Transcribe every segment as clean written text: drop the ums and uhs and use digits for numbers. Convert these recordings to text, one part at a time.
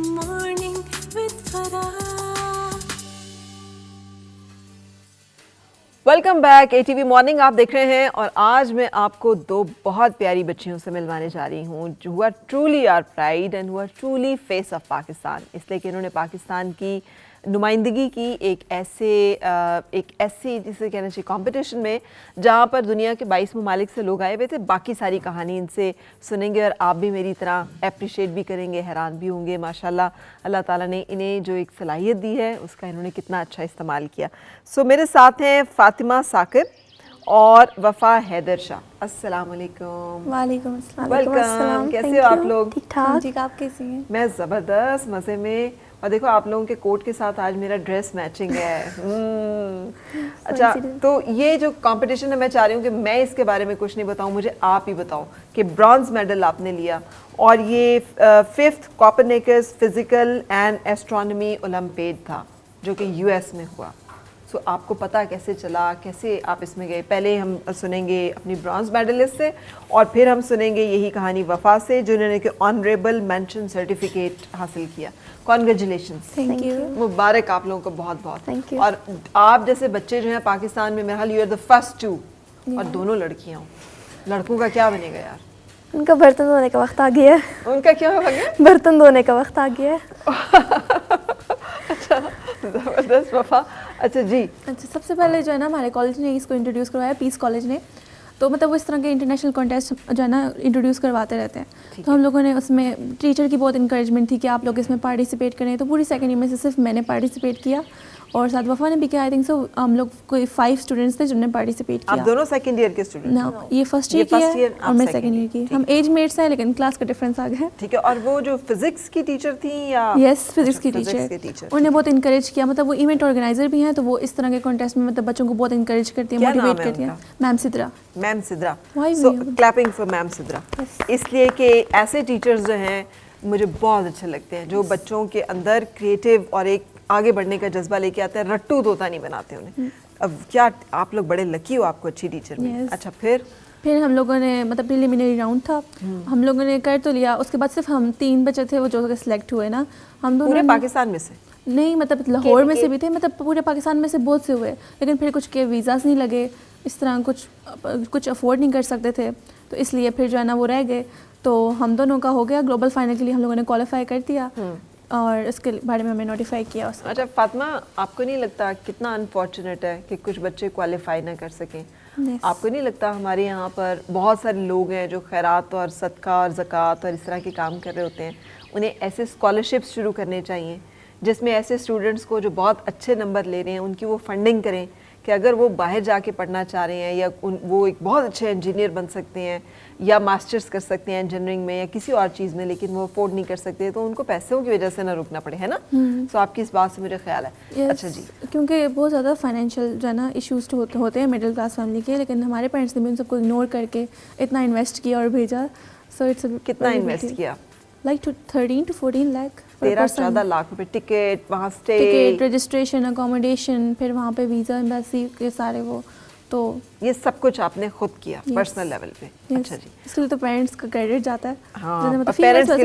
Morning with Farah. Welcome back ATV morning آپ دیکھ رہے ہیں اور آج میں آپ کو دو بہت پیاری بچیوں سے ملوانے جا رہی ہوں who are truly our pride and who are truly face of Pakistan. اس لیے کہ انہوں نے پاکستان کی نمائندگی کی ایک ایسی جسے کہنا چاہیے کمپٹیشن میں جہاں پر دنیا کے 22 ممالک سے لوگ آئے ہوئے تھے. باقی ساری کہانی ان سے سنیں گے اور آپ بھی میری طرح اپریشیٹ بھی کریں گے, حیران بھی ہوں گے ماشاءاللہ اللہ تعالیٰ نے انہیں جو ایک صلاحیت دی ہے اس کا انہوں نے کتنا اچھا استعمال کیا. سو میرے ساتھ ہیں فاطمہ ثاقب اور وفا حیدر شاہ. السلام علیکم. وعلیکم السلام. ویلکم. کیسے ہو آپ لوگ؟ ٹھیک ٹھاک. جی آپ کیسی ہیں؟ میں زبردست مزے میں. اور دیکھو آپ لوگوں کے کوٹ کے ساتھ آج میرا ڈریس میچنگ ہے. اچھا تو یہ جو کمپٹیشن ہے میں چاہ رہی ہوں کہ میں اس کے بارے میں کچھ نہیں بتاؤں, مجھے آپ ہی بتاؤ کہ برانز میڈل آپ نے لیا اور یہ 5th Copernicus physical and astronomy olympiad تھا جو کہ US میں ہوا. سو آپ کو پتہ کیسے چلا, کیسے آپ اس میں گئے؟ پہلے ہم سنیں گے اپنی برانز میڈلسٹ سے اور پھر ہم سنیں گے یہی کہانی وفا سے جنہوں نے کہ آنریبل مینشن سرٹیفکیٹ حاصل کیا. کانگریچولیشنس. Thank you. مبارک آپ لوگوں کو بہت بہت. Thank you. اور آپ جیسے بچے جو ہیں پاکستان میں میرا you are the first two اور دونوں لڑکیاں ہوں. لڑکوں کا کیا بنے گا یار؟ ان کا برتن دھونے کا وقت آ گیا ہے. ان کا کیا ہو گیا؟ برتن دھونے کا وقت آ گیا ہے. اچھا زبردست وفا. اچھا جی. اچھا سب سے پہلے جو ہے نا ہمارے کالج نے اس کو انٹروڈیوس کروایا, پیس کالج نے. تو مطلب وہ اس طرح کے انٹرنیشنل کانٹیسٹ جو ہے نا انٹروڈیوس کرواتے رہتے ہیں. تو ہم لوگوں نے اس میں ٹیچر کی بہت انکریجمنٹ تھی کہ آپ لوگ اس میں پارٹیسپیٹ کریں. تو پوری سیکنڈ ایئر میں سے صرف میں نے پارٹیسپیٹ کیا اور ساتھ وفا نے بھی کیا. آئی تھنک سو ہم لوگ کوئی 5 اسٹوڈنٹس تھے جنہوں نے پارٹیسپیٹ کیا. آپ دونوں سیکنڈ ایئر کے اسٹوڈنٹ؟ نا یہ فرسٹ ایئر کی ہے اور میں سیکنڈ ایئر کی. ہم ایج میٹس ہیں لیکن کلاس کا ڈفرینس آ گیا ہے. ٹھیک ہے. اور وہ جو فزکس کی ٹیچر تھیں یا؟ یس فزکس کی ٹیچر. انہوں نے بہت انکریج کیا. مطلب وہ ایونٹ آرگنائزر بھی ہیں تو وہ اس طرح کے کانٹیسٹ میں مطلب بچوں کو بہت انکریج کرتی ہیں, موٹیویٹ کرتی ہیں. میم سدرا. میم سدرا. سو کلیپنگ فار میم سدرا. اس لیے کہ ایسے ٹیچرز جو ہیں مجھے بہت اچھے لگتے ہیں جو بچوں کے اندر کریٹیو اور ایک آگے بڑھنے کا جذبہ لے کے آتے ہیں. رٹو طوطا نہیں بناتے انہیں. اب کیا آپ لوگ بڑے لکی ہو, آپ کو اچھی ٹیچر ملی. اچھا پھر ہم لوگوں نے مطلب پریلیمنری راؤنڈ تھا, ہم لوگوں نے کر تو لیا. اس کے بعد صرف ہم 3 بچے تھے وہ جو سلیکٹ ہوئے نا. ہم دونوں پورے پاکستان میں سے نہیں, مطلب لاہور میں سے بھی تھے, مطلب پورے پاکستان میں سے بہت سے ہوئے. لیکن پھر کچھ کے ویزاز نہیں لگے, اس طرح کچھ افورڈ نہیں کر سکتے تھے تو اس لیے پھر جو ہے نا وہ رہ گئے. تو ہم دونوں کا ہو گیا. گلوبل فائنل کے لیے ہم لوگوں نے کوالیفائی کر دیا اور اس کے بارے میں ہمیں نوٹیفائی کیا. اچھا فاطمہ, آپ کو نہیں لگتا کتنا انفارچونیٹ ہے کہ کچھ بچے کوالیفائی نہ کر سکیں؟ آپ کو نہیں لگتا ہمارے یہاں پر بہت سارے لوگ ہیں جو خیرات اور صدقہ اور زکوٰۃ اور اس طرح کے کام کر رہے ہوتے ہیں, انہیں ایسے اسکالرشپس شروع کرنے چاہیے جس میں ایسے اسٹوڈنٹس کو جو بہت اچھے نمبر لے رہے ہیں ان کی وہ فنڈنگ کریں کہ اگر وہ باہر جا کے پڑھنا چاہ رہے ہیں یا وہ ایک بہت اچھے انجینئر بن سکتے ہیں یا ماسٹرز کر سکتے ہیں انجینئرنگ میں یا کسی اور چیز میں, لیکن وہ افورڈ نہیں کر سکتے تو ان کو پیسوں کی وجہ سے نہ رکنا پڑے, ہے نا. سو آپ کی اس بات سے مجھے خیال ہے. اچھا جی. کیونکہ بہت زیادہ فائنینشیل جو ہے نا ایشوز ہوتے ہیں مڈل کلاس فیملی کے, لیکن ہمارے پیرنٹس نے بھی ان سب کو اگنور کر کے اتنا انویسٹ کیا اور بھیجا. سو اٹس کتنا انویسٹ کیا؟ Like 13 to 14 lakh. 13-14 لاکھ روپے. ٹکٹ, وہاں اسٹے, ٹکٹ, رجسٹریشن, اکوموڈیشن, پھر وہاں پہ ویزا, ایمبیسی کے سارے وہ. تو یہ سب کچھ آپ نے خود کیا پرسنل لیول پہ. اچھا جی. اس کے لیے تو پیرنٹس کا کریڈٹ جاتا ہے. ہاں, پیرنٹس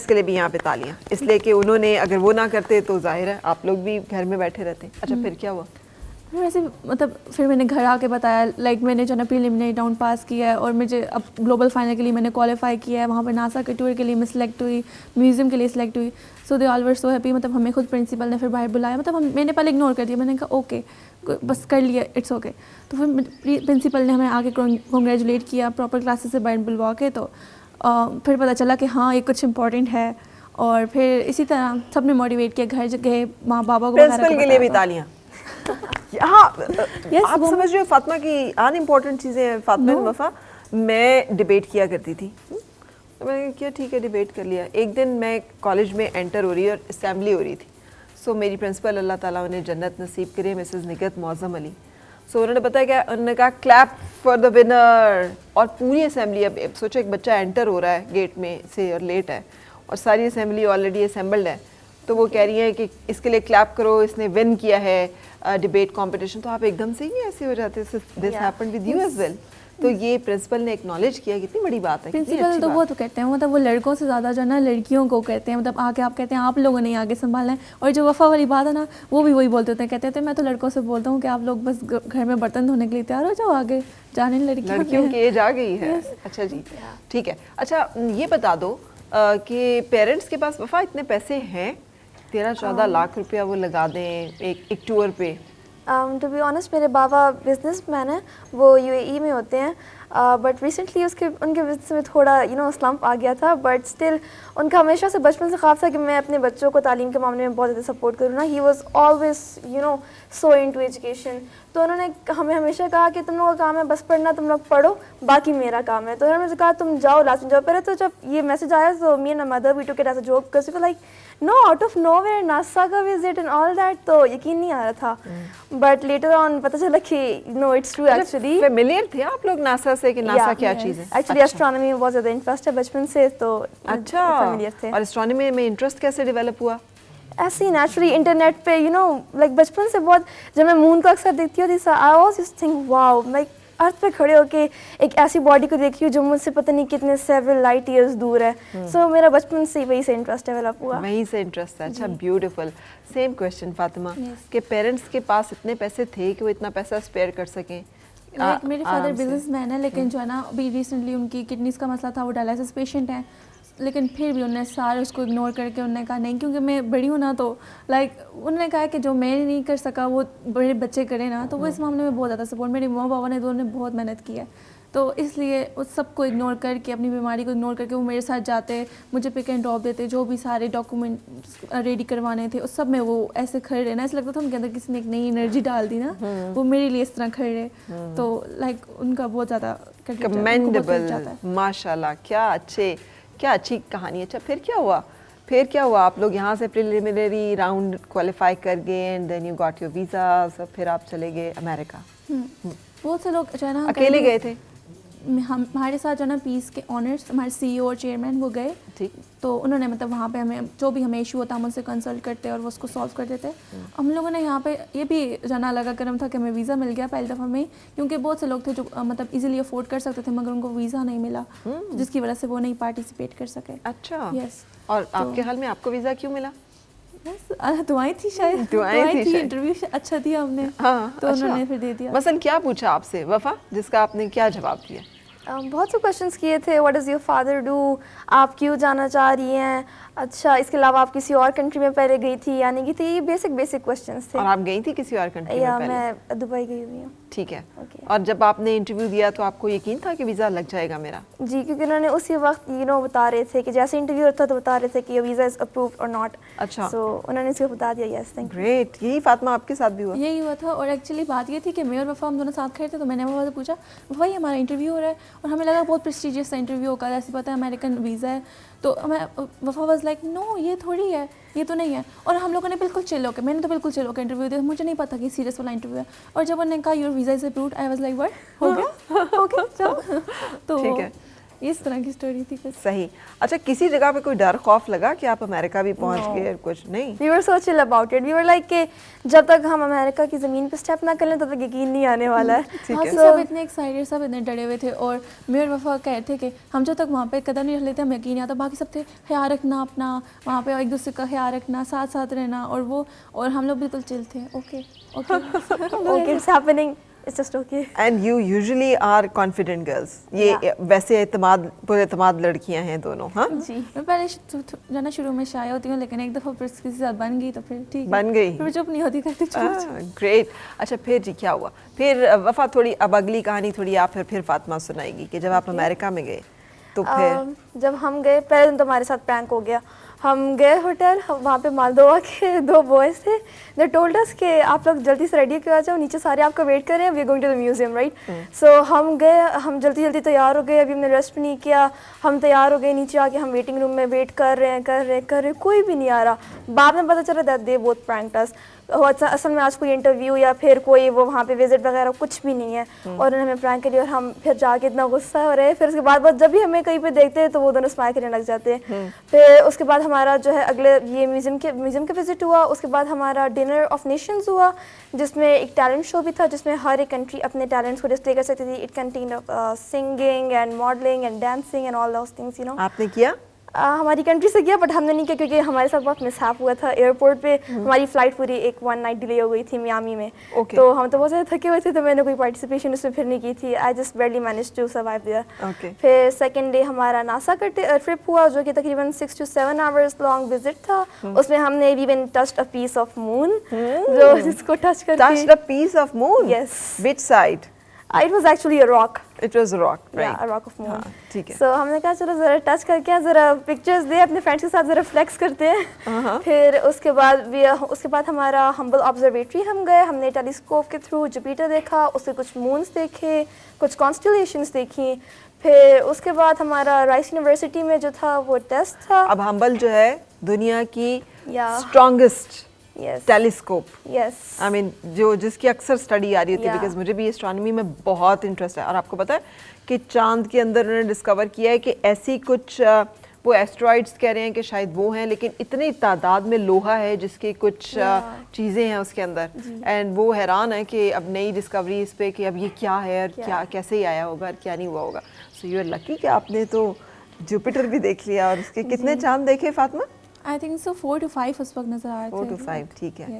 کے لیے بھی یہاں پہ تالیاں, اس لیے کہ انہوں نے اگر وہ نہ کرتے تو ظاہر ہے آپ لوگ بھی گھر میں بیٹھے رہتے. اچھا پھر کیا ہوا؟ ویسے مطلب پھر میں نے گھر آ کے بتایا لائک میں نے جو ہے نا پریلیمنری راؤنڈ پاس کیا ہے اور مجھے اب گلوبل فائنل کے لیے میں نے کوالیفائی کیا ہے. وہاں پہ ناسا کے ٹور کے لیے میں سلیکٹ ہوئی, میوزیم کے لیے سلیکٹ ہوئی. سو دے آل ور سو ہیپی. مطلب ہمیں خود پرنسپل نے پھر باہر بلایا. مطلب میں نے پہلے اگنور کر دیا, میں نے کہا اوکے بس کر لیا, اٹس اوکے. تو پھر پرنسپل نے ہمیں آ کے کنگریچولیٹ کیا پراپر کلاسز سے باہر بلوا کے. تو پھر پتہ چلا کہ ہاں یہ کچھ امپورٹنٹ ہے. اور پھر اسی طرح سب نے موٹیویٹ کیا, گھر گئے ماں بابا کو. پرنسپل کے لیے بھی تالیاں. ہاں آپ سمجھ رہے ہو فاطمہ کی ان امپورٹنٹ چیزیں ہیں. فاطمہ وفا, میں ڈبیٹ کیا کرتی تھی, میں نے کیا ٹھیک ہے ڈبیٹ کر لیا. ایک دن میں کالج میں انٹر ہو رہی اور اسمبلی ہو رہی تھی. سو میری پرنسپل اللہ تعالیٰ انہیں جنت نصیب کرے, مسز نگہت معظم علی. سو انہوں نے بتایا کیا, انہوں نے کہا کلیپ فار دا ونر. اور پوری اسمبلی, اب سوچو ایک بچہ انٹر ہو رہا ہے گیٹ میں سے اور لیٹ ہے اور ساری اسمبلی آلریڈی اسمبلڈ ہے, تو وہ کہہ رہی ہیں کہ اس کے لیے کلیپ کرو, اس نے ون کیا ہے ڈبیٹ کمپٹیشن. تو آپ ایک دم سے ہی ایسے ہو جاتے, this happened with you as well. تو یہ پرنسپل نے ایکنالج کیا, کتنی بڑی بات ہے. پرنسپل تو وہ تو کہتے ہیں, مطلب وہ لڑکوں سے زیادہ جو ہے نا لڑکیوں کو کہتے ہیں, مطلب آگے آپ کہتے ہیں آپ لوگوں نے آگے سنبھالنا ہے. اور جو وفا والی بات ہے نا وہ بھی وہی بولتے ہوتے ہیں, کہتے تھے میں تو لڑکوں سے بولتا ہوں کہ آپ لوگ بس گھر میں برتن دھونے کے لیے تیار ہو جاؤ, آگے جانے لڑکیوں کی ایج آ گئی ہے. اچھا جی ٹھیک ہے. اچھا یہ بتا دو کہ پیرنٹس کے پاس وفا اتنے پیسے ہیں 13-14 لاکھ روپیہ وہ لگا دیں ایک ٹور پہ؟ ٹو بی آنیسٹ میرے بابا بزنس مین ہیں, وہ UAE میں ہوتے ہیں, بٹ ریسنٹلی ان کے بزنس میں تھوڑا سلمپ آ گیا تھا, بٹ اسٹل ان کا ہمیشہ سے بچپن سے خواب تھا کہ میں اپنے بچوں کو تعلیم کے معاملے میں بہت زیادہ سپورٹ کروں نا. He was always so into education. تو انہوں نے ہمیں ہمیشہ کہا کہ تم لوگوں کا کام ہے بس پڑھنا, تم لوگ پڑھو, باقی میرا کام ہے. تو انہوں نے کہا تم جاؤ لازمی جاؤ. پہلے تو جب یہ میسج آیا تو me and my mother we took it as a joke because like no out of nowhere NASA کا وزٹ اینڈ آل دیٹ, تو یقین نہیں آ رہا تھا. بٹ لیٹر آن پتہ چلا کہ نو اٹس ٹرو. ایکچولی فیملیئر تھے آپ لوگ ناسا سے کہ ناسا کیا چیز ہے؟ ایکچولی اسٹرانومی میں بہت زیادہ انٹرسٹ ہے بچپن سے, تو اچھا فیملیئر تھے. اور اسٹرانومی میں انٹرسٹ کیسے ڈیولپ ہوا؟ ایسے ہی نیچرلی انٹرنیٹ پہ لائک بچپن سے بہت, جب میں مون کو اکثر دیکھتی ہوتی I was just think wow, like earth پہ کھڑے ہو کے ایک ایسی باڈی کو دیکھی ہوں جو مجھ سے پتہ نہیں کتنے سیورل لائٹ ایئرز دور ہے. سو میرا بچپن سے وہی سے انٹرسٹ ڈیولپ ہوا. وہیں سے انٹرسٹ ہے. اچھا بیوٹیفل. سیم کویشچن فاطمہ کہ پیرنٹس کے پاس اتنے پیسے تھے کہ وہ اتنا پیسہ اسپیئر کر سکیں؟ میرے فادر بزنس مین ہے, لیکن جو ہے نا ابھی ریسنٹلی ان کی کڈنیز کا مسئلہ تھا, وہ ڈائلائسس پیشنٹ ہیں, لیکن پھر بھی انہوں نے سارے اس کو اگنور کر کے انہوں نے کہا نہیں, کیونکہ میں بڑی ہوں نا, تو لائک انہوں نے کہا کہ جو میں نہیں کر سکا وہ بڑے بچے کریں نا, تو وہ اس معاملے میں بہت زیادہ سپورٹ, میرے ماں بابا نے دونوں نے بہت محنت کی ہے. تو اس لیے اس سب کو اگنور کر کے, اپنی بیماری کو اگنور کر کے وہ میرے ساتھ جاتے, مجھے پک اینڈ ڈراپ دیتے, جو بھی سارے ڈاکومنٹ ریڈی کروانے تھے اس سب میں وہ ایسے کھڑے رہے نا, ایسا لگتا تھا ان کے اندر کسی نے ایک نئی انرجی ڈال دی نا, وہ میرے لیے اس طرح کھڑے رہے. تو لائک ان کا بہت زیادہ کمینڈیبل, ماشاء اللہ, کیا اچھی کہانی. اچھا پھر کیا ہوا آپ لوگ یہاں سے پریلیمنری راؤنڈ کوالیفائی کر گئے and then you got your visa, پھر آپ چلے گئے امریکہ؟ بہت سے لوگ جو ہے نا اکیلے گئے تھے؟ ہمارے ساتھ جو ہے نا پیس کے آنرس ہمارے CEO اور چیئرمین وہ گئے, تو انہوں نے مطلب وہاں پہ ہمیں جو بھی ہمیں ایشو ہوتا ہم ان سے کنسلٹ کرتے اور وہ اس کو سالو کر دیتے. ہم لوگوں نے یہاں پہ یہ بھی جانا لگا کرم تھا کہ ہمیں ویزا مل گیا پہلی دفعہ میں, کیونکہ بہت سے لوگ تھے جو مطلب ایزیلی افورڈ کر سکتے تھے مگر ان کو ویزا نہیں ملا, جس کی وجہ سے وہ نہیں پارٹیسپیٹ کر سکے. اچھا یس. اور آپ کے حال میں آپ کو ویزا کیوں ملا؟ دعائیں تھی شاید, دعائیں تھی, انٹرویو اچھا دیا ہم نے, تو انہوں نے پھر دے دیا. مثلا کیا پوچھا آپ سے وفا جس کا آپ نے کیا جواب دیا؟ بہت سے کویشچنس کیے تھے. What does your father do, آپ کیوں جانا چاہ رہی ہیں, اچھا اس کے علاوہ آپ کسی اور کنٹری میں پہلے گئی تھی یا نہیں گئی تھی, یہ بیسک کویشچنس تھے. اور آپ گئی تھی کسی اور کنٹری میں پہلے؟ میں دبئی گئی ہوئی ہوں. ٹھیک ہے. اور جب آپ نے انٹرویو دیا تو آپ کو یقین تھا کہ ویزا لگ جائے گا میرا؟ جی, کیونکہ انہوں نے اسی وقت بتا رہے تھے کہ جیسے انٹرویو ہوتا تو بتا رہے تھے کہ ویزا از اپرووڈ اور ناٹ. اچھا, سو انہوں نے اس کو بتا دیا. Yes thank you. گریٹ. یہی فاطمہ آپ کے ساتھ بھی ہوا؟ یہی ہوا تھا. اور ایکچولی بات یہ تھی کہ میں اور وفا ہم دونوں ساتھ کھڑے تھے, تو میں نے وفا سے پوچھا وفا یہ ہمارا انٹرویو ہو رہا ہے, اور ہمیں لگا بہت پریسٹیجیس سا انٹرویو ہوگا, جیسے پتہ ہے امریکن ویزا ہے, تو وفا واز لائک نو یہ تھوڑی ہے, یہ تو نہیں ہے. اور ہم لوگوں نے بالکل چل ہو کے, میں نے تو بالکل چل ہو کے انٹرویو دیا, مجھے نہیں پتا کہ سیریس والا انٹرویو ہے. اور جب انہوں نے کہا your visa is approved, I was like what, ہو گیا اوکے چلو. تو ٹھیک ہے, اس طرح کی اسٹوری تھی. صحیح. اچھا کسی جگہ پہ کوئی ڈر خوف لگا کہ آپ امریکہ بھی پہنچ گئے؟ کچھ نہیں. وی were so chill about it. We were like کہ جب تک ہم امریکہ کی زمین پہ اسٹیپ نہ کر لیں تب تک یقین نہیں آنے والا ہے. سب اتنے ایکسائٹیڈ, سب اتنے ڈرے ہوئے تھے, اور میں اور وفا کہہ رہے تھے کہ ہم جب تک وہاں پہ قدم نہیں رکھ لیتے ہم یقین نہیں آتا. باقی سب تھے خیال رکھنا اپنا, وہاں پہ ایک دوسرے کا خیال رکھنا, ساتھ ساتھ رہنا, اور ہم لوگ بالکل چل تھے. Okay okay it's happening, it's just okay. And you usually are confident girls. یہ ویسے اعتماد لڑکیاں ہیں دونوں. ہاں جی, میں پہلے جو نا شروع میں شائع ہوتی ہوں, لیکن ایک دفعہ پھر کسی ساتھ بن گئی تو پھر ٹھیک بن گئی, پھر چپ نہیں ہوتی کرتی. گریٹ. اچھا پھر جی کیا ہوا پھر وفا؟ تھوڑی اب اگلی کہانی تھوڑی آپ پھر فاطمہ سنائے گی کہ جب آپ امریکہ میں گئے تو پھر. جب ہم گئے پہلے دن تو ہمارے ساتھ پرینک ہو گیا. ہم گئے ہوٹل, وہاں پہ مالدووا کے 2 بوائز تھے. دے ٹولڈ اس کہ آپ لوگ جلدی سے ریڈی کر جاؤ, نیچے سارے آپ کا ویٹ کر رہے ہیں, we are going to the museum right. So ہم گئے, ہم جلدی تیار ہو گئے, ابھی ہم نے ریسٹ بھی نہیں کیا, ہم تیار ہو گئے. نیچے آ کے ہم ویٹنگ روم میں ویٹ کر رہے ہیں, کوئی بھی نہیں آ رہا. بعد میں پتہ چلا دیٹ دے بوتھ پرینکڈ اس. اصل میں آج کوئی انٹرویو یا پھر کوئی وہ وہاں پہ وزٹ وغیرہ کچھ بھی نہیں ہے, اور انہوں نے ہمیں پرینک کری, اور ہم پھر جا کے اتنا غصہ ہو رہے. پھر اس کے بعد جب بھی ہمیں کہیں پہ دیکھتے ہیں تو وہ دونوں اسمائل کرنے لگ جاتے ہیں. پھر اس کے بعد ہمارا جو ہے اگلے یہ میوزیم کا وزٹ ہوا. اس کے بعد ہمارا ڈنر آف نیشنز ہوا, جس میں ایک ٹیلنٹ شو بھی تھا, جس میں ہر ایک کنٹری اپنے ٹیلنٹس کو ڈسپلے کر سکتی تھی. It contain singing and modelling and dancing and all those things, you know. آپ نے کیا؟ ہماری کنٹری سے کیا, بٹ ہم نے نہیں کیا کیونکہ ہمارے ساتھ بہت مسہیپ ہوا تھا ایئرپورٹ پہ. ہماری فلائٹ پوری ایک 1 نائٹ ڈیلے ہو گئی تھی میامی میں, تو ہم تو بہت زیادہ تھکے ہوئے تھے, تو میں نے کوئی پارٹیسپیشن اس میں پھر نہیں کی تھی. I just barely manage to survive there. پھر سیکنڈ ڈے ہمارا ناسا کا ٹرپ ہوا, جو کہ تقریباً 6 to 7 hours لانگ وزٹ تھا. اس میں ہم نے even touched a piece of moon, جو جس کو ٹچ کر کے touched a piece of moon. Yes. Which side? It was actually a rock. It was a rock, right? Yeah, a rock of moon. ٹھیک ہے. So ہم نے کہا چلو ذرا ٹچ کر کے ذرا پکچرز دے اپنے فرینڈس کے ساتھ, ذرا فلیکس کرتے ہیں. پھر اس کے بعد ہمارا ہمبل آبزرویٹری ہم گئے. ہم نے ٹیلیسکوپ کے تھرو جوپیٹر دیکھا, اس سے کچھ مونس دیکھے, کچھ کانسٹیلیشنس دیکھی. پھر اس کے بعد ہمارا رائس یونیورسٹی میں جو تھا وہ ٹیسٹ تھا. اب ہمبل جو ہے دنیا کی اسٹرانگسٹ ٹیلیسکوپ, آئی مین جس کی اکثر اسٹڈی آ رہی ہوتی ہے, بیکاز مجھے بھی اسٹرانومی میں بہت انٹرسٹ ہے. اور آپ کو پتہ ہے کہ چاند کے اندر انہوں نے ڈسکور کیا ہے کہ ایسی کچھ وہ ایسٹرائڈس کہہ رہے ہیں کہ شاید وہ ہیں, لیکن اتنی تعداد میں لوہا ہے جس کی کچھ چیزیں ہیں اس کے اندر, اینڈ وہ حیران ہے کہ اب نئی ڈسکوری اس پہ کہ اب یہ کیا ہے اور کیا کیسے ہی آیا ہوگا اور کیا نہیں ہوا ہوگا. سو یو آر لکی کہ آپ نے تو جوپیٹر بھی دیکھ لیا. اور اس کے کتنے چاند دیکھے Fatima? I think so 4 to 5 اس وقت نظر آ رہے تھے. 4 to 5, ٹھیک ہے,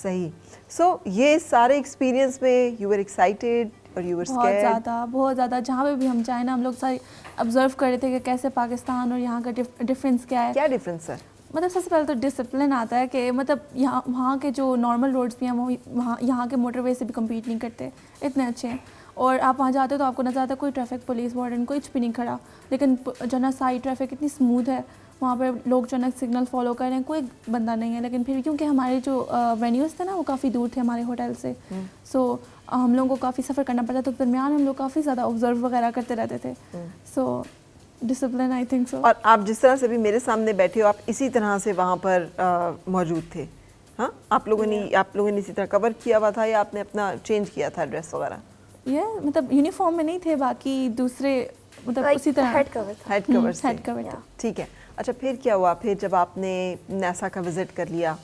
صحیح. سو یہ سارے ایکسپیرینس میں یو ور ایکسائٹیڈ اور یو ور اسکیئرڈ؟ بہت زیادہ. جہاں پہ بھی ہم جائیں نا, ہم لوگ سارے آبزرو کر رہے تھے کہ کیسے پاکستان اور یہاں کا ڈفرینس کیا ہے. کیا ڈفرینس ہے؟ مطلب سب سے پہلے تو ڈسپلن آتا ہے کہ مطلب وہاں کے جو نارمل روڈس بھی ہیں وہ وہاں یہاں کے موٹر وے سے بھی کمپیٹ نہیں کرتے, اتنے اچھے ہیں. اور آپ وہاں جاتے ہو تو آپ کو نظر آتا ہے کوئی ٹریفک پولیس وارڈن کچھ بھی نہیں کھڑا, لیکن جو نا سائڈ ٹریفک اتنی اسموتھ ہے, وہاں پہ لوگ جو ہے نا سگنل فالو کر رہے ہیں, کوئی بندہ نہیں ہے. لیکن پھر کیونکہ ہمارے جو وینیوز تھے نا وہ کافی دور تھے ہمارے ہوٹل سے, سو ہم لوگوں کو کافی سفر کرنا پڑتا, تو درمیان ہم لوگ کافی زیادہ آبزرو وغیرہ کرتے رہتے تھے. سو ڈسپلن آئی تھنک سو. اور آپ جس طرح سے بھی میرے سامنے بیٹھے ہو, آپ اسی طرح سے وہاں پر موجود تھے؟ ہاں, آپ لوگوں نے اسی طرح کور کیا ہوا تھا یا آپ نے اپنا چینج کیا تھا ڈریس وغیرہ؟ یہ مطلب یونیفارم میں نہیں تھے, باقی دوسرے مطلب اسی طرح ہیڈ کور تھا. ٹھیک ہے. اچھا, پھر کیا ہوا پھر جب آپ نے ناسا کا وزٹ کر لیا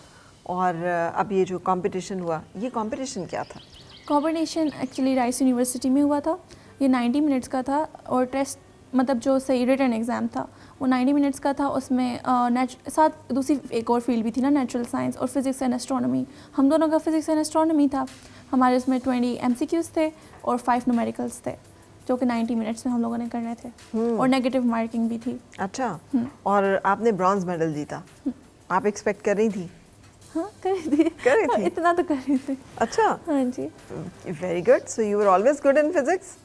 اور اب یہ جو کمپٹیشن ہوا, یہ کمپٹیشن کیا تھا؟ کمپٹیشن ایکچولی رائس یونیورسٹی میں ہوا تھا. یہ 90 منٹس کا تھا, اور ٹیسٹ مطلب جو صحیح ریٹن ایگزام تھا وہ 90 منٹس کا تھا. اس میں ساتھ دوسری ایک اور فیلڈ بھی تھی نا, نیچرل سائنس اور فزکس اینڈ اسٹرانومی. ہم دونوں کا فزکس اینڈ اسٹرانومی تھا. ہمارے اس میں 20 MCQs تھے اور 5 نومیریکلس تھے, جو کہ 90 منٹس میں ہم لوگوں نے کرنے تھے, اور نیگیٹو مارکنگ بھی تھی. اچھا, اور آپ نے برانز میڈل جیتا. آپ ایکسپیکٹ کر رہی تھی؟ ہاں, کر رہی تھی, اتنا تو کر رہی تھی. اچھا, ہاں جی, very good. So you are always good in physics?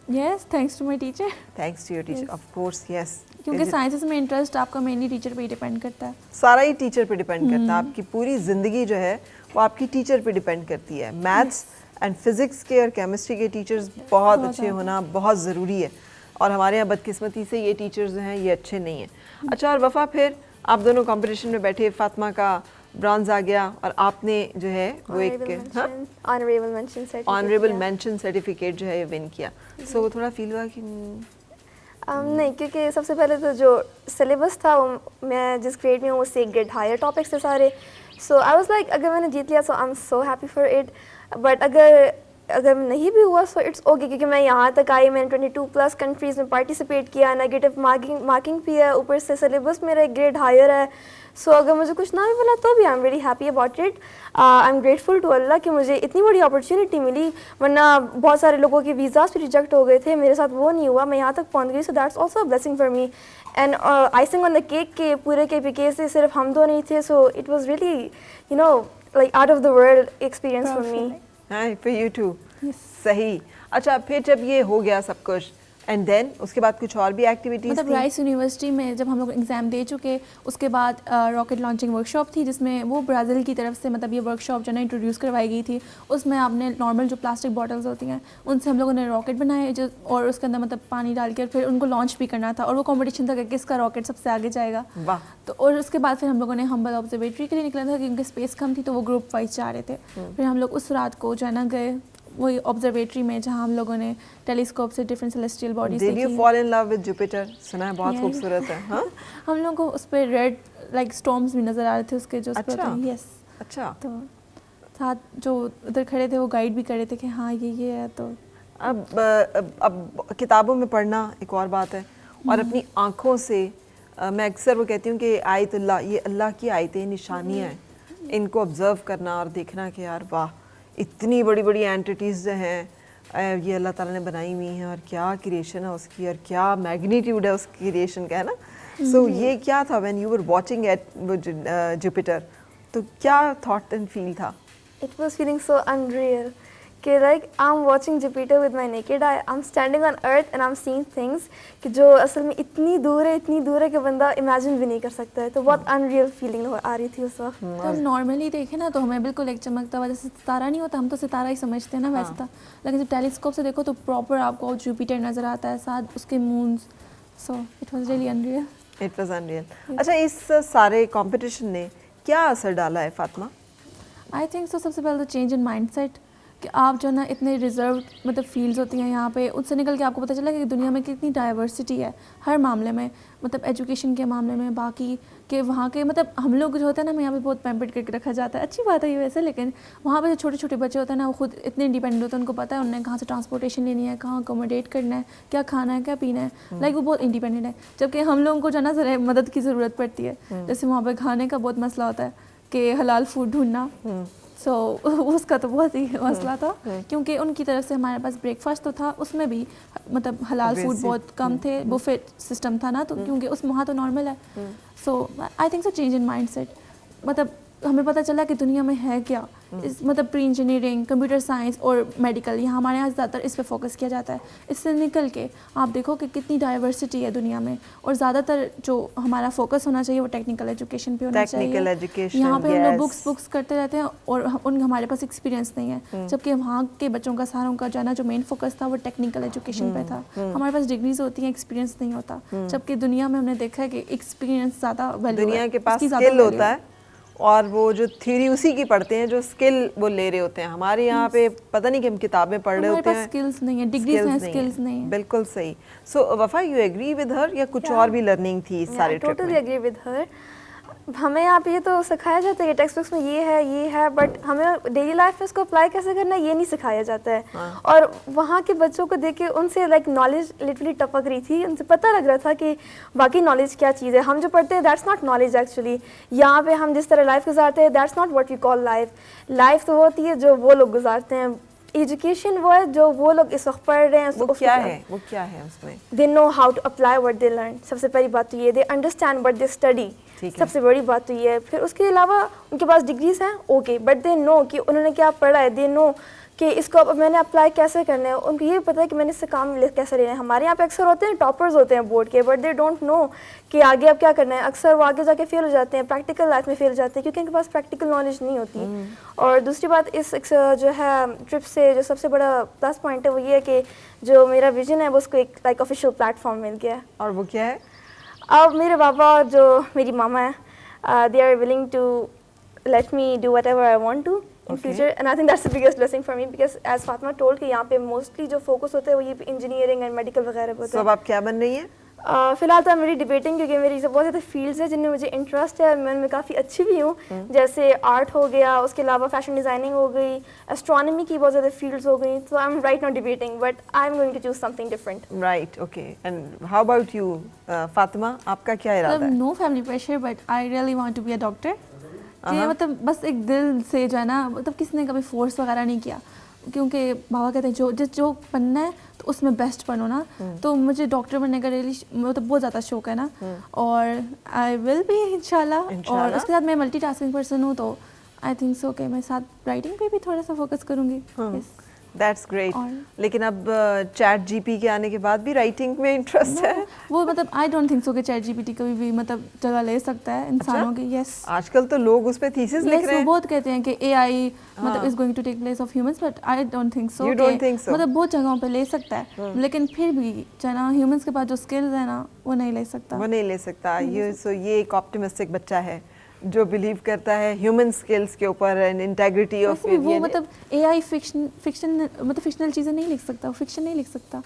Yes, thanks to my teacher. Thanks to your teacher, of course, yes. کیونکہ سائنسز میں انٹرسٹ آپ کا مینلی ٹیچر پہ ہی ڈیپینڈ کرتا ہے. سارا ہی ٹیچر پہ ڈیپینڈ کرتا ہے. آپ کی پوری زندگی جو ہے وہ آپ کی ٹیچر پہ ڈیپینڈ کرتی ہے. میتھس اینڈ فزکس کے اور کیمسٹری کے ٹیچرز بہت اچھے ہونا بہت ضروری ہے, اور ہمارے یہاں بدقسمتی سے یہ ٹیچرز ہیں یہ اچھے نہیں ہیں. اچھا, اور وفا پھر آپ دونوں کمپٹیشن میں بیٹھے, فاطمہ کا برانز آ گیا اور آپ نے جو ہے وہ ایک آنریبل مینشن سرٹیفکیٹ جو ہے یہ ون کیا. سو وہ تھوڑا فیل ہوا کہ نہیں, کیونکہ سب سے پہلے تو جو سلیبس تھا وہ میں جس گریڈ میں ہوں اس سے ایک گریڈ ہائر ٹاپکس تھے سارے. سو آئی واز لائک اگر میں نے جیت لیا so I am so happy for it. But اگر نہیں بھی ہوا سو اٹس اوکے, کیونکہ میں یہاں تک آئی, میں نے 22+ کنٹریز میں پارٹیسپیٹ کیا, نیگیٹو مارکنگ بھی ہے, اوپر سے سلیبس میرا ایک گریڈ ہائر ہے. سو اگر مجھے کچھ نہ بھی ملا تو بھی I am very happy about it. I am grateful to Allah کہ مجھے اتنی بڑی اپرچونیٹی ملی, ورنہ بہت سارے لوگوں کے ویزاز بھی ریجیکٹ ہو گئے تھے, میرے ساتھ وہ نہیں ہوا, میں یہاں تک پہنچ گئی. So that's also a blessing for me. And icing on the cake کے پورے KPK سے صرف ہم دو نہیں تھے. So it was really you know like out of the world experience for me. For you too. صحیح. اچھا, پھر جب یہ ہو گیا سب کچھ اینڈ دین اس کے بعد کچھ اور بھی ایکٹیویٹیز مطلب رائس یونیورسٹی میں جب ہم لوگ ایگزام دے چکے اس کے بعد راکٹ لانچنگ ورک شاپ تھی جس میں وہ برازیل کی طرف سے مطلب یہ ورک شاپ جو ہے نا انٹروڈیوس کروائی گئی تھی. اس میں آپ نے نارمل جو پلاسٹک باٹلز ہوتی ہیں ان سے ہم لوگوں نے راکٹ بنائے اور اس کے اندر مطلب پانی ڈال کے پھر ان کو لانچ بھی کرنا تھا اور وہ کمپٹیشن تھا کہ کس کا راکٹ سب سے آگے جائے گا. تو اور اس کے بعد پھر ہم لوگوں نے ہمبل آبزرویٹری کے لیے نکلا تھا کیونکہ اسپیس کم تھی تو وہ گروپ وائز جا رہے تھے. پھر ہم لوگ اس رات کو جو ہے نا گئے وہی آبزرویٹری میں جہاں ہم لوگوں نے ٹیلیسکوپ سے ڈفرینٹ سیلیسٹیل باڈیز دیکھی. Did you fall in love with Jupiter? سنا ہے بہت خوبصورت ہے. ہاں ہم لوگوں کو اس پہ ریڈ لائک اسٹارمز بھی نظر آ رہے تھے اس کے جو اس پہ ہوتے ہیں. یس. اچھا. تو ساتھ جو ادھر کھڑے تھے وہ گائیڈ بھی کر رہے تھے کہ ہاں یہ ہے. تو اب کتابوں میں پڑھنا ایک اور بات ہے اور اپنی آنکھوں سے میں اکثر وہ کہتی ہوں کہ آیت اللہ یہ اللہ کی آیتیں نشانیاں ہیں, ان کو آبزرو کرنا اور دیکھنا کہ یار واہ اتنی بڑی بڑی اینٹیٹیز جو ہیں یہ اللہ تعالیٰ نے بنائی ہوئی ہیں اور کیا کریشن ہے اس کی اور کیا میگنیٹیوڈ ہے اس کریشن کا, ہے نا. سو یہ کیا تھا when you were watching at Jupiter, تو کیا تھاٹ اینڈ فیل تھا؟ It was feeling so unreal. کہ like I'm watching Jupiter with my naked eye, I'm standing on Earth and I'm seeing things کہ جو اصل میں اتنی دور ہے کہ بندہ امیجن بھی نہیں کر سکتا ہے. تو بہت انریل فیلنگ آ رہی تھی اس وقت. تو ہم نارملی دیکھیں نا تو ہمیں بالکل ایک چمکتا ہوا جیسے ستارہ نہیں ہوتا, ہم تو ستارہ ہی سمجھتے ہیں نا ویسے تھا, لیکن جب ٹیلیسکوپ سے دیکھو تو پراپر آپ کو جوپیٹر نظر آتا ہے ساتھ اس کے Monze. So it was really unreal. It was unreal. اچھا اس سارے کمپٹیشن نے کیا اثر ڈالا ہے فاطمہ؟ آئی تھنک سو سب سے پہلے تو چینج ان مائنڈ سیٹ کہ آپ جو ہے نا اتنے ریزرو مطلب فیلڈز ہوتی ہیں یہاں پہ, ان سے نکل کے آپ کو پتہ چلا کہ دنیا میں کتنی ڈائیورسٹی ہے ہر معاملے میں, مطلب ایجوکیشن کے معاملے میں, باقی کہ وہاں کے مطلب ہم لوگ جو ہوتے ہیں نا ہمیں یہاں پہ بہت پیمپرڈ کر کے رکھا جاتا ہے. اچھی بات ہے یہ ویسے, لیکن وہاں پہ جو چھوٹے چھوٹے بچے ہوتے ہیں نا وہ خود اتنے انڈیپینڈنٹ ہوتے ہیں, ان کو پتہ ہے انہیں کہاں سے ٹرانسپورٹیشن لینی ہے, کہاں اکوموڈیٹ کرنا ہے, کیا کھانا ہے, کیا پینا ہے, لائک وہ بہت انڈیپینڈنٹ ہے. جبکہ ہم لوگوں کو جو ہے نا ذرا مدد کی ضرورت پڑتی ہے, جیسے وہاں پہ کھانے کا بہت مسئلہ ہوتا ہے کہ حلال فوڈ ڈھونڈنا. سو اس کا تو بہت ہی مسئلہ تھا کیونکہ ان کی طرف سے ہمارے پاس بریک فاسٹ تو تھا, اس میں بھی مطلب حلال فوڈ بہت کم تھے, بفیٹ سسٹم تھا نا, تو کیونکہ اس وہاں تو نارمل ہے. So I think so change in mindset, مطلب ہمیں پتہ چلا کہ دنیا میں ہے کیا, مطلب پری انجینئرنگ, کمپیوٹر سائنس اور میڈیکل, یہ ہمارے یہاں زیادہ تر اس پہ فوکس کیا جاتا ہے. اس سے نکل کے آپ دیکھو کہ کتنی ڈائیورسٹی ہے دنیا میں, اور زیادہ تر جو ہمارا فوکس ہونا چاہیے وہ ٹیکنیکل ایجوکیشن پہ ہونا چاہیے. یہاں پہ ہم لوگ بکس کرتے رہتے ہیں اور ہمارے پاس ایکسپیرینس نہیں ہے, جبکہ وہاں کے بچوں کا ساروں کا جو ہے نا جو مین فوکس تھا وہ ٹیکنیکل ایجوکیشن پہ تھا. ہمارے پاس ڈگریز ہوتی ہیں, ایکسپیرینس نہیں ہوتا, جبکہ دنیا میں ہم نے دیکھا ہے کہ ایکسپیرینس زیادہ ویلیو ہے, دنیا کے پاس اسکل ہوتا ہے اور وہ جو تھیوری اسی کی پڑھتے ہیں جو اسکل وہ لے رہے ہوتے ہیں. ہمارے یہاں پہ پتہ نہیں کہ ہم کتابیں پڑھ رہے ہوتے ہیں, اسکلز نہیں ہیں, ڈگریز ہیں, اسکلز نہیں ہیں. بالکل صحیح. سو وفا یو ایگری ود ہر یا کچھ اور بھی لرننگ تھی اس سارے ٹرپ میں؟ Totally agree with her. ہمیں یہاں پہ یہ تو سکھایا جاتا ہے کہ ٹیکسٹ بکس میں یہ ہے, بٹ ہمیں ڈیلی لائف میں اس کو اپلائی کیسے کرنا ہے یہ نہیں سکھایا جاتا ہے. اور وہاں کے بچوں کو دیکھ کے ان سے لائک نالج لٹرلی ٹپک رہی تھی, ان سے پتہ لگ رہا تھا کہ باقی نالج کیا چیز ہے. ہم جو پڑھتے ہیں دیٹس ناٹ نالج ایکچولی. یہاں پہ ہم جس طرح لائف گزارتے ہیں that's not what we call life. Life تو ہوتی ہے جو وہ لوگ گزارتے ہیں. ایجوکیشن وہ ہے جو وہ لوگ اس وقت پڑھ رہے ہیں. وہ کیا ہے اس میں؟ They know how to apply what they learn. سب سے پہلی بات تو یہ, they understand what they study. سب سے بڑی بات تو یہ ہے. پھر اس کے علاوہ ان کے پاس ڈگریز ہیں اوکے, بٹ دے نو کہ انہوں نے کیا پڑھا ہے. دے نو کہ اس کو اب میں نے اپلائی کیسے کرنا ہے. ان کو یہ پتہ ہے کہ میں نے اس سے کام کیسے لینا ہے. ہمارے یہاں پہ اکثر ہوتے ہیں ٹاپرز ہوتے ہیں بورڈ کے, بٹ دے ڈونٹ نو کہ آگے اب کیا کرنا ہے. اکثر وہ آگے جا کے فیل ہو جاتے ہیں, پریکٹیکل لائف میں فیل ہو جاتے ہیں کیونکہ ان کے پاس پریکٹیکل نالج نہیں ہوتی. اور دوسری بات اس جو ہے ٹرپ سے جو سب سے بڑا پلس پوائنٹ ہے وہ یہ ہے کہ جو میرا ویژن ہے وہ اس کو ایک لائک آفیشیل پلیٹ فارم مل گیا ہے. اور وہ کیا ہے؟ اب میرے بابا اور جو میری ماما ہیں they are willing to let me do whatever I want to in future, and I think that's the biggest blessing for me because as Fatima told کہ یہاں پہ mostly جو focus ہوتا ہے وہ یہ engineering and medical وغیرہ ہوتا ہے. اب آپ کیا بن رہی ہیں؟ فی الحال تو میری ڈیبیٹنگ, کیونکہ میری بہت زیادہ فیلڈز ہیں جن میں مجھے انٹرسٹ ہے, میں ان میں کافی اچھی بھی ہوں, جیسے آرٹ ہو گیا, اس کے علاوہ فیشن ڈیزائننگ ہو گئی, اسٹرانومی کی بہت زیادہ فیلڈز ہو گئی. تو I am right now debating, but I am going to choose something different. Right, okay. And how about you Fatima, آپ کا کیا ارادہ ہے؟ No family pressure, but I really want to be a doctor. کہ مطلب بس ایک دل سے جو ہے نا, مطلب کسی نے کبھی فورس وغیرہ نہیں کیا, کیونکہ بابا کہتے ہیں جو بننا ہے تو اس میں بیسٹ بنو نا. تو مجھے ڈاکٹر بننے کا ریئلی مطلب بہت زیادہ شوق ہے نا, اور آئی ول بی انشاءاللہ. اور اس کے ساتھ میں ملٹی ٹاسکنگ پرسن ہوں, تو آئی تھنک سو کہ میں ساتھ رائٹنگ پہ بھی تھوڑا سا فوکس کروں گی. That's great. اور لیکن اب چیٹ جی پی کے آنے کے بعد بھی رائٹنگ میں انٹرسٹ ہے؟ وہ مطلب آئی ڈونٹ تھنک سو کہ چیٹ جی پی ٹی کبھی بھی مطلب جگہ لے سکتا ہے انسانوں کی. یس آج کل تو لوگ اس پہ تھیسس لکھ رہے ہیں. بہت کہتے ہیں کہ اے آئی مطلب is going to take place of humans, but I don't think so. مطلب بہت جگہوں پہ لے سکتا ہے, لیکن پھر بھی جو نا ہیومنس کے پاس جو اسکلز ہیں نا وہ نہیں لے سکتا. یہ ایک آپٹیمسٹک بچہ ہے جو بلیو کرتا ہے ہیومن اسکلس کے اوپر اینڈ انٹیگریٹی آف. وہ مطلب اے آئی فکشن مطلب فکشنل چیزیں نہیں لکھ سکتا, وہ فکشن نہیں لکھ سکتا.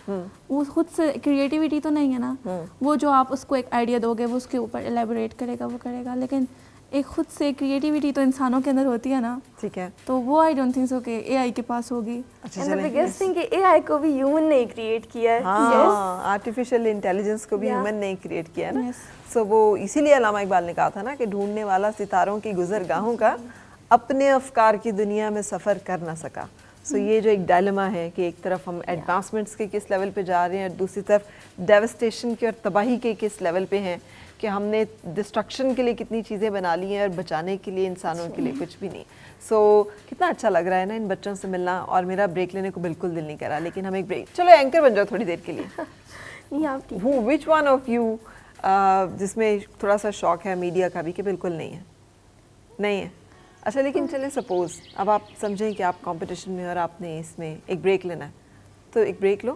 وہ خود سے کریٹیوٹی تو نہیں ہے نا, وہ جو آپ اس کو ایک آئیڈیا دو گے وہ اس کے اوپر الیبوریٹ کرے گا, وہ کرے گا. لیکن ایک خود سے کریٹیوٹی تو انسانوں کے اندر ہوتی ہے نا. ٹھیک ہے, تو وہ آئی ڈونٹ تھنک سو کہ اے آئی کے پاس ہوگی. اینڈ دی بگیسٹ تھنگ کہ اے آئی کو بھی ہیومن نے کریٹ کیا ہے. ہاں, آرٹیفیشیل انٹیلیجنس کو بھی ہیومن نے کریٹ کیا نا. سو وہ اسی لیے علامہ اقبال نے کہا تھا نا کہ ڈھونڈنے والا ستاروں کی گزرگاہوں کا اپنے افکار کی دنیا میں سفر کر نہ سکا. سو یہ جو ایک ڈائلما ہے کہ ایک طرف ہم ایڈوانسمنٹس کے کس لیول پہ جا رہے ہیں اور دوسری طرف ڈیوسٹیشن کے اور تباہی کے کس لیول پہ ہیں, کہ ہم نے ڈسٹرکشن کے لیے کتنی چیزیں بنا لی ہیں اور بچانے کے لیے انسانوں کے لیے کچھ بھی نہیں. سو کتنا اچھا لگ رہا ہے نا ان بچوں سے ملنا, اور میرا بریک لینے کو بالکل دل نہیں کرا, لیکن ہم ایک بریک, چلو اینکر بن جاؤ تھوڑی دیر کے لیے. وچ ون آف یو جس میں تھوڑا سا شوق ہے میڈیا کا بھی کہ بالکل نہیں ہے. اچھا, لیکن چلیں سپوز اب آپ سمجھیں کہ آپ کمپٹیشن میں اور آپ نے اس میں ایک بریک لینا ہے, تو ایک بریک لو.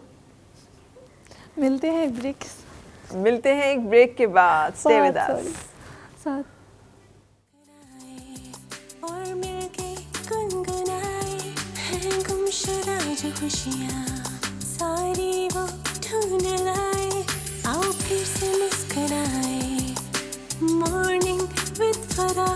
ملتے ہیں ایک بریک کے بعد. Stay with us. اور مل کے گنگنائے ہیں گمشدہ جو خوشیاں ساری وہ ڈھونڈ لائے, آؤ پھر سے مسکرائے. Morning with Farah.